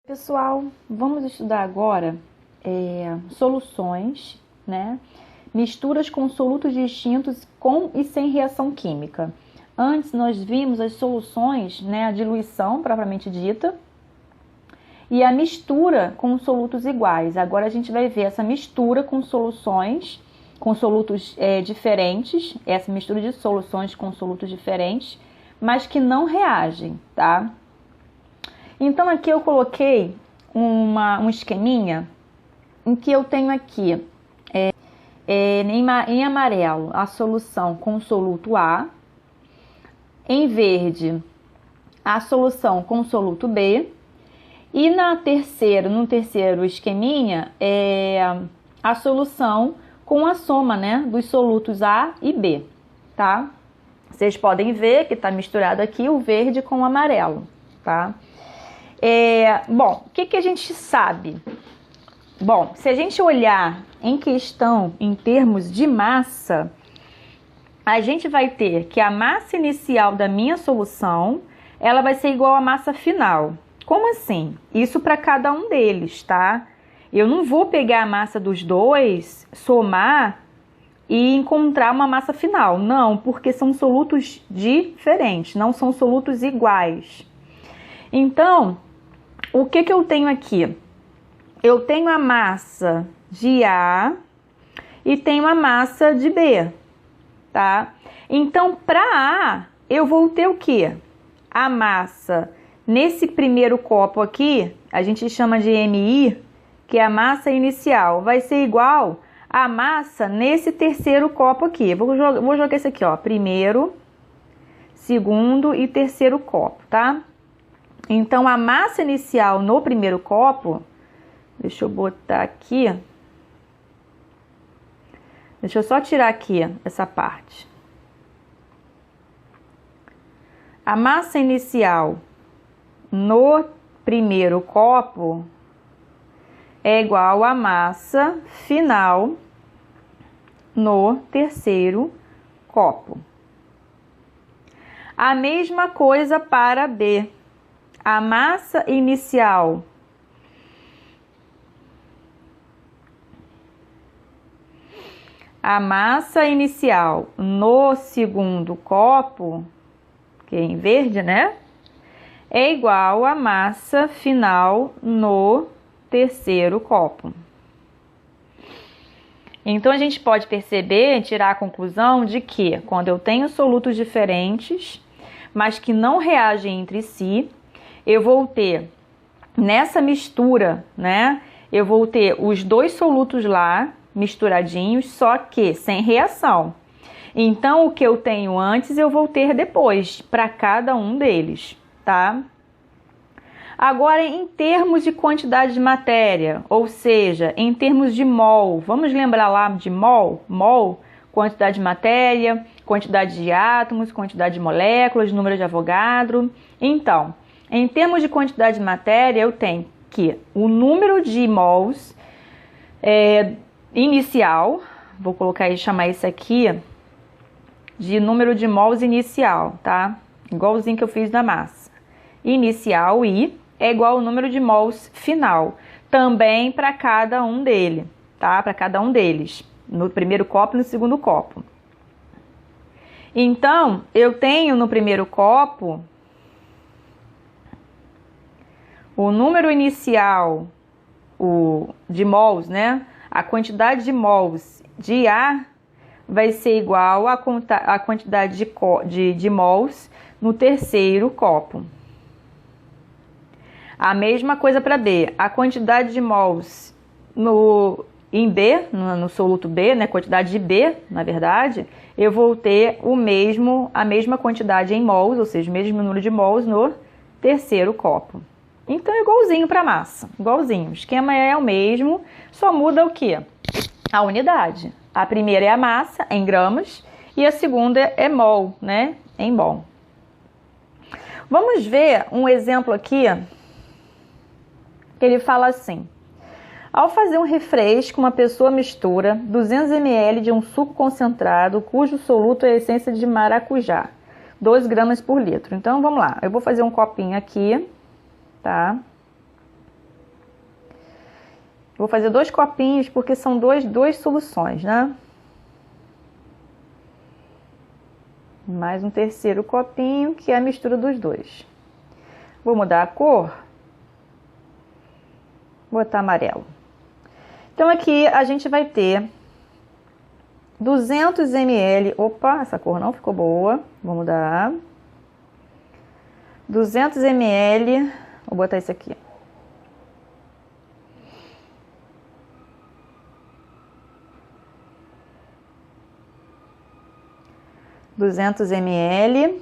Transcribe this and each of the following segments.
Pessoal, vamos estudar agora soluções, né? Misturas com solutos distintos com e sem reação química. Antes nós vimos as soluções, né? A diluição propriamente dita e a mistura com solutos iguais. Agora a gente vai ver essa mistura com soluções, com solutos diferentes, essa mistura de soluções com solutos diferentes, mas que não reagem, tá? Então aqui eu coloquei um esqueminha em que eu tenho aqui em amarelo a solução com soluto A, em verde a solução com soluto B e no terceiro esqueminha a solução com a soma, né, dos solutos A e B, tá? Vocês podem ver que está misturado aqui o verde com o amarelo, tá? Bom, o que a gente sabe? Bom, se a gente olhar em questão em termos de massa, a gente vai ter que a massa inicial da minha solução, ela vai ser igual à massa final. Como assim? Isso para cada um deles, tá? Eu não vou pegar a massa dos dois, somar e encontrar uma massa final. Não, porque são solutos diferentes, não são solutos iguais. Então, o que eu tenho aqui? Eu tenho a massa de A e tenho a massa de B, tá? Então, para A, eu vou ter o quê? A massa nesse primeiro copo aqui, a gente chama de MI, que é a massa inicial, vai ser igual à massa nesse terceiro copo aqui. Vou jogar esse aqui, ó, primeiro, segundo e terceiro copo, tá? Então, a massa inicial no primeiro copo, deixa eu botar aqui, deixa eu só tirar aqui essa parte. A massa inicial no primeiro copo é igual à massa final no terceiro copo. A mesma coisa para B. A massa inicial no segundo copo, que é em verde, né? É igual à massa final no terceiro copo. Então a gente pode perceber, tirar a conclusão de que quando eu tenho solutos diferentes, mas que não reagem entre si, eu vou ter, nessa mistura, né, eu vou ter os dois solutos lá, misturadinhos, só que sem reação. Então, o que eu tenho antes, eu vou ter depois, para cada um deles, tá? Agora, em termos de quantidade de matéria, ou seja, em termos de mol, vamos lembrar lá de mol? Mol, quantidade de matéria, quantidade de átomos, quantidade de moléculas, número de Avogadro. Então, em termos de quantidade de matéria, eu tenho que o número de mols inicial, vou colocar e chamar isso aqui de número de mols inicial, tá? Igualzinho que eu fiz na massa. Inicial I é igual ao número de mols final, também para cada um dele, tá? Para cada um deles, no primeiro copo e no segundo copo. Então, eu tenho no primeiro copo o número inicial de mols, né? A quantidade de mols de A vai ser igual à quantidade de mols no terceiro copo. A mesma coisa para B. A quantidade de mols em B, no soluto B, né? Quantidade de B, na verdade, eu vou ter a mesma quantidade em mols, ou seja, o mesmo número de mols no terceiro copo. Então, é igualzinho para a massa, igualzinho. O esquema é o mesmo, só muda o quê? A unidade. A primeira é a massa, em gramas, e a segunda é mol, né? Em mol. Vamos ver um exemplo aqui, que ele fala assim. Ao fazer um refresco, uma pessoa mistura 200 ml de um suco concentrado, cujo soluto é a essência de maracujá, 2 gramas por litro. Então, vamos lá. Eu vou fazer um copinho aqui, tá? Vou fazer 2 copinhos porque são duas soluções, né? Mais um terceiro copinho, que é a mistura dos dois. Vou mudar a cor. Vou botar amarelo. Então aqui a gente vai ter 200 ml. Opa, essa cor não ficou boa. Vou mudar. 200 ml. Vou botar isso aqui. ml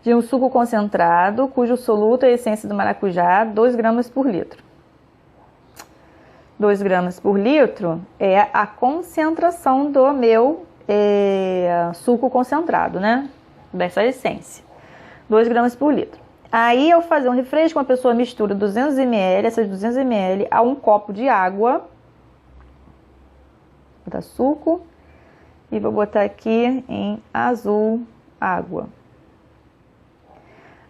de um suco concentrado, cujo soluto é a essência do maracujá, 2 gramas por litro. 2 gramas por litro é a concentração do meu suco concentrado, né? Dessa essência. 2 gramas por litro. Aí, eu fazer um refresco, uma pessoa mistura 200 ml, essas 200 ml, a 1 copo de água. Vou botar suco. E vou botar aqui em azul, água.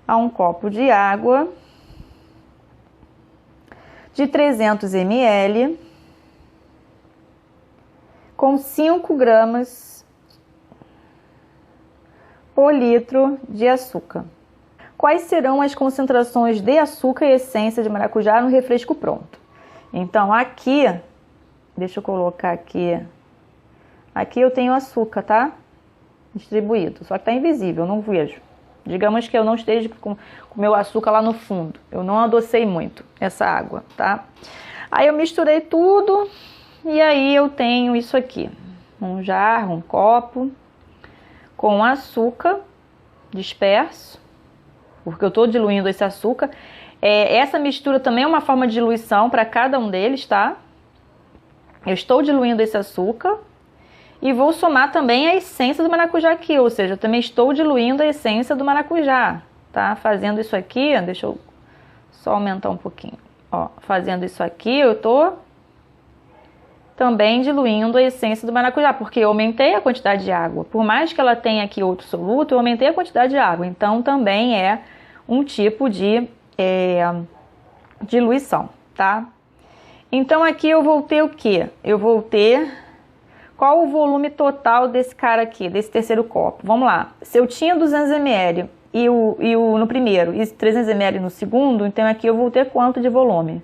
A 1 copo de água de 300 ml com 5 gramas por litro de açúcar. Quais serão as concentrações de açúcar e essência de maracujá no refresco pronto? Então, aqui, deixa eu colocar aqui. Aqui eu tenho açúcar, tá? Distribuído, só que tá invisível, eu não vejo. Digamos que eu não esteja com o meu açúcar lá no fundo. Eu não adocei muito essa água, tá? Aí eu misturei tudo e aí eu tenho isso aqui. Um jarro, um copo com açúcar disperso, porque eu tô diluindo esse açúcar. Essa mistura também é uma forma de diluição para cada um deles, tá? Eu estou diluindo esse açúcar. E vou somar também a essência do maracujá aqui, ou seja, eu também estou diluindo a essência do maracujá, tá? Fazendo isso aqui, deixa eu só aumentar um pouquinho. Ó, fazendo isso aqui, eu tô também diluindo a essência do maracujá, porque eu aumentei a quantidade de água. Por mais que ela tenha aqui outro soluto, eu aumentei a quantidade de água. Então, também é um tipo de diluição, tá? Então, aqui eu vou ter o quê? Eu vou ter... Qual o volume total desse cara aqui, desse terceiro copo? Vamos lá. Se eu tinha 200 ml no primeiro e 300 ml no segundo, então aqui eu vou ter quanto de volume?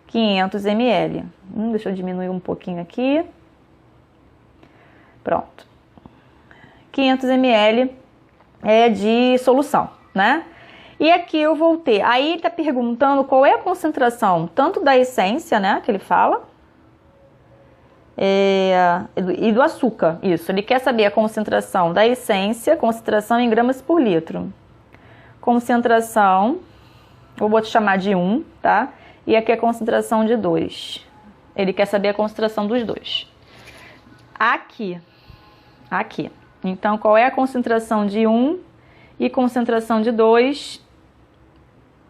500 ml. Deixa eu diminuir um pouquinho aqui. Pronto. 500 ml é de solução, né? E aqui eu vou ter... Aí ele está perguntando qual é a concentração tanto da essência, né, que ele fala, e do açúcar, isso. Ele quer saber a concentração da essência, concentração em gramas por litro. Concentração, vou chamar de 1, tá? E aqui a concentração de 2. Ele quer saber a concentração dos dois. Aqui. Então, qual é a concentração de 1 e concentração de 2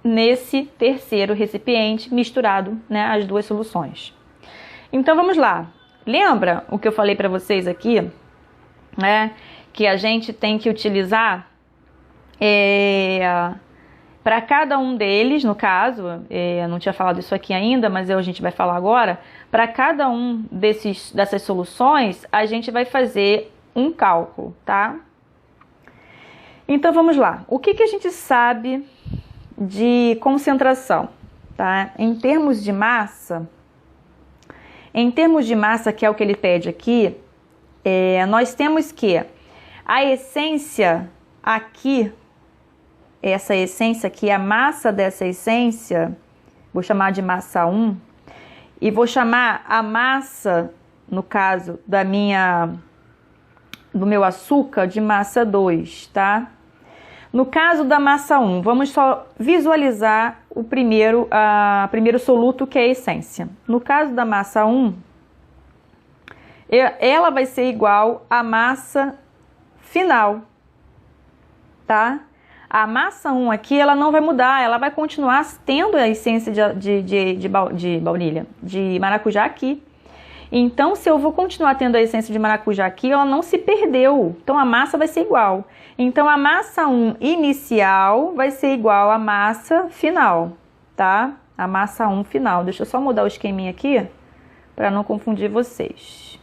nesse terceiro recipiente misturado, né, as duas soluções. Então, vamos lá. Lembra o que eu falei para vocês aqui, né? Que a gente tem que utilizar para cada um deles, no caso, eu não tinha falado isso aqui ainda, mas a gente vai falar agora. Para cada um dessas soluções, a gente vai fazer um cálculo, tá? Então vamos lá. O que a gente sabe de concentração, tá? Em termos de massa, que é o que ele pede aqui, nós temos que a essência aqui, essa essência aqui, a massa dessa essência, vou chamar de massa 1, e vou chamar a massa, no caso do meu açúcar, de massa 2, tá? No caso da massa 1, vamos só visualizar o primeiro soluto, que é a essência. No caso da massa 1, ela vai ser igual à massa final, tá? A massa 1 aqui, ela não vai mudar, ela vai continuar tendo a essência de baunilha, de maracujá aqui. Então, se eu vou continuar tendo a essência de maracujá aqui, ela não se perdeu. Então, a massa vai ser igual. Então, a massa 1 inicial vai ser igual à massa final, tá? A massa 1 final. Deixa eu só mudar o esqueminha aqui para não confundir vocês.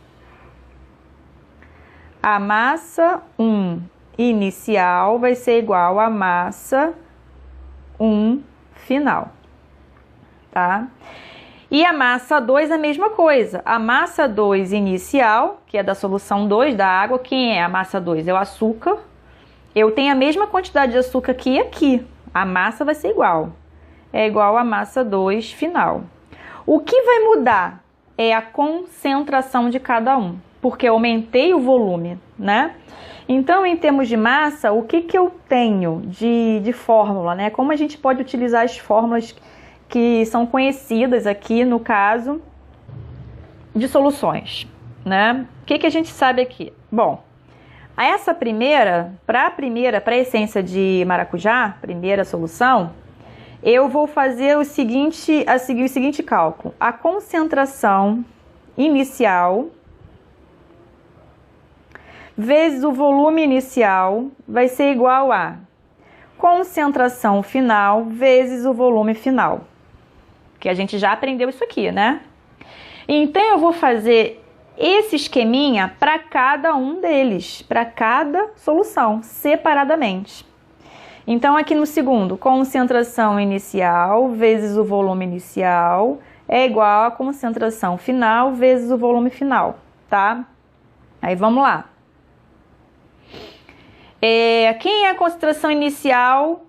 A massa 1 inicial vai ser igual à massa 1 final, tá? E a massa 2 é a mesma coisa. A massa 2 inicial, que é da solução 2 da água, quem é a massa 2? É o açúcar. Eu tenho a mesma quantidade de açúcar aqui e aqui. A massa vai ser igual. É igual à massa 2 final. O que vai mudar é a concentração de cada um, porque eu aumentei o volume, né? Então, em termos de massa, o que eu tenho de fórmula, né? Como a gente pode utilizar as fórmulas que são conhecidas aqui, no caso de soluções, né? O que a gente sabe aqui? Bom, essa para a essência de maracujá, primeira solução, eu vou fazer o seguinte cálculo. A concentração inicial vezes o volume inicial vai ser igual a concentração final vezes o volume final. Que a gente já aprendeu isso aqui, né? Então, eu vou fazer esse esqueminha para cada um deles, para cada solução, separadamente. Então, aqui no segundo, concentração inicial vezes o volume inicial é igual a concentração final vezes o volume final, tá? Aí, vamos lá. Quem é a concentração inicial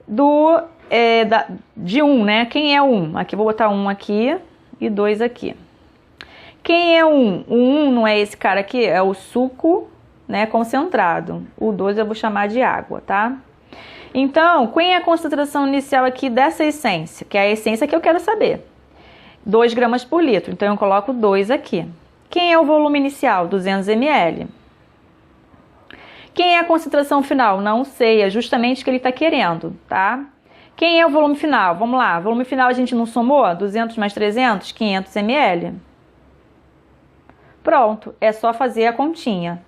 de 1, né? Quem é 1? Aqui, vou botar 1 aqui e 2 aqui. Quem é 1? O 1 não é esse cara aqui, é o suco, né, concentrado. O 2 eu vou chamar de água, tá? Então, quem é a concentração inicial aqui dessa essência? Que é a essência que eu quero saber. 2 gramas por litro, então eu coloco 2 aqui. Quem é o volume inicial? 200 ml. Quem é a concentração final? Não sei, é justamente o que ele está querendo, tá? Quem é o volume final? Vamos lá, volume final a gente não somou? 200 mais 300, 500 ml. Pronto, é só fazer a continha.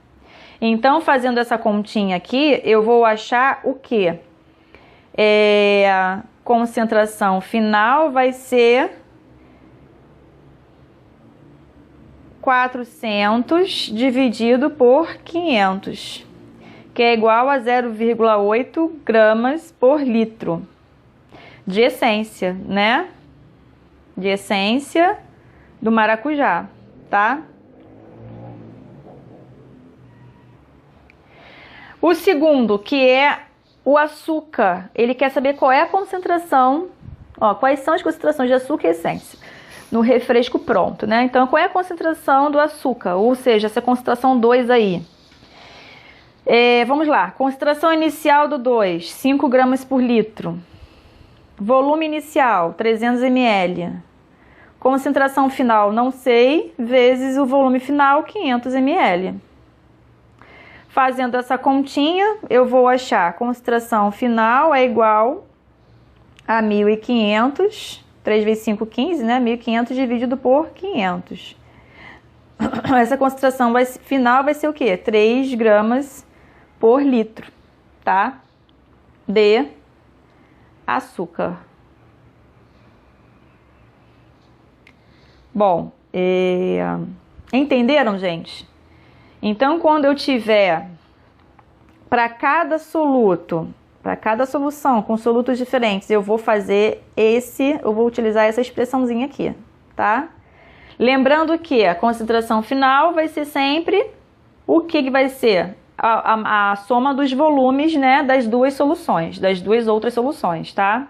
Então, fazendo essa continha aqui, eu vou achar o quê? A concentração final vai ser 400 dividido por 500, que é igual a 0,8 gramas por litro de essência, né? De essência do maracujá, tá? O segundo, que é o açúcar, ele quer saber qual é a concentração, quais são as concentrações de açúcar e essência no refresco pronto, né? Então, qual é a concentração do açúcar? Ou seja, essa concentração 2 aí. Vamos lá, concentração inicial do 2, 5 gramas por litro. Volume inicial, 300 ml. Concentração final, não sei, vezes o volume final, 500 ml. Fazendo essa continha, eu vou achar a concentração final é igual a 1.500, 3 vezes 5, 15, né? 1.500 dividido por 500. Essa concentração final vai ser o quê? 3 gramas por litro, tá? De açúcar. Bom, entenderam, gente? Então, quando eu tiver para cada soluto, para cada solução com solutos diferentes, eu vou utilizar essa expressãozinha aqui, tá? Lembrando que a concentração final vai ser sempre o que vai ser? A soma dos volumes, né, das duas soluções, das duas outras soluções, tá?